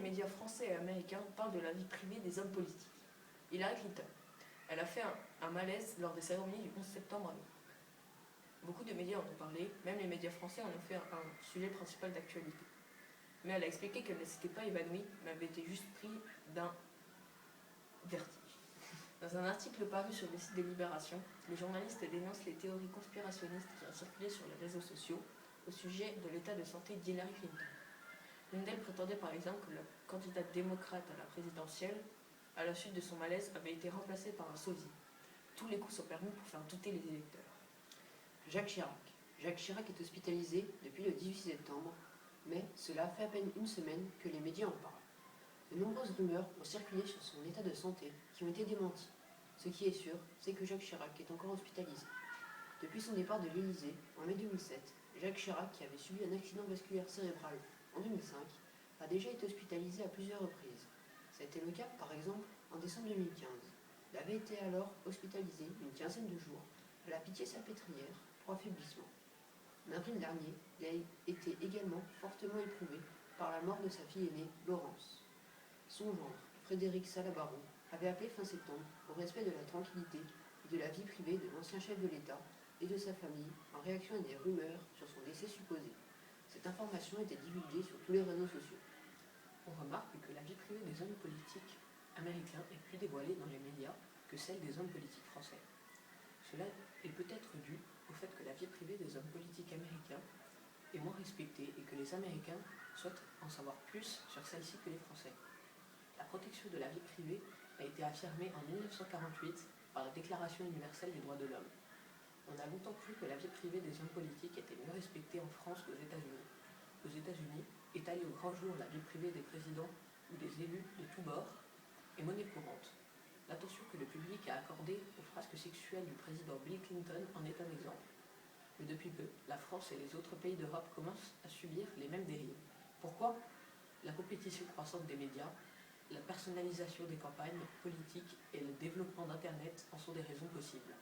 médias français et américains parlent de la vie privée des hommes politiques. Hillary Clinton. Elle a fait un malaise lors des cérémonies du 11 septembre à Londres. Beaucoup de médias en ont parlé, même les médias français en ont fait un sujet principal d'actualité. Mais elle a expliqué qu'elle ne s'était pas évanouie, mais avait été juste pris d'un vertige. Dans un article paru sur le site de Libération, les journalistes dénoncent les théories conspirationnistes qui ont circulé sur les réseaux sociaux au sujet de l'état de santé d'Hillary Clinton. L'une d'elles prétendait par exemple que la candidate démocrate à la présidentielle, à la suite de son malaise, avait été remplacée par un sosie. Tous les coups sont permis pour faire douter les électeurs. Jacques Chirac. Jacques Chirac est hospitalisé depuis le 18 septembre, mais cela fait à peine une semaine que les médias en parlent. De nombreuses rumeurs ont circulé sur son état de santé qui ont été démenties. Ce qui est sûr, c'est que Jacques Chirac est encore hospitalisé. Depuis son départ de l'Élysée en mai 2007, Jacques Chirac, qui avait subi un accident vasculaire cérébral en 2005, a déjà été hospitalisé à plusieurs reprises. Ça a été le cas, par exemple, en décembre 2015. Il avait été alors hospitalisé une quinzaine de jours à la Pitié-Salpêtrière pour affaiblissement. En avril dernier, il a été également fortement éprouvé par la mort de sa fille aînée, Laurence. Son gendre, Frédéric Salabarro, avait appelé fin septembre au respect de la tranquillité et de la vie privée de l'ancien chef de l'État et de sa famille en réaction à des rumeurs sur son décès supposé. Cette information était divulguée sur tous les réseaux sociaux. On remarque que la vie privée des hommes politiques américains est plus dévoilée dans les médias que celle des hommes politiques français. Cela est peut-être dû au fait que la vie privée des hommes politiques américains est moins respectée et que les Américains souhaitent en savoir plus sur celle-ci que les Français. La protection de la vie privée a été affirmée en 1948 par la Déclaration universelle des droits de l'homme. On a longtemps cru que la vie privée des hommes politiques était mieux respectée en France qu'aux États-Unis. Aux États-Unis, étaler au grand jour la vie privée des présidents ou des élus de tous bords est monnaie courante. L'attention que le public a accordée aux frasques sexuelles du président Bill Clinton en est un exemple. Mais depuis peu, la France et les autres pays d'Europe commencent à subir les mêmes dérives. Pourquoi ? La compétition croissante des médias, la personnalisation des campagnes politiques et le développement d'Internet en sont des raisons possibles.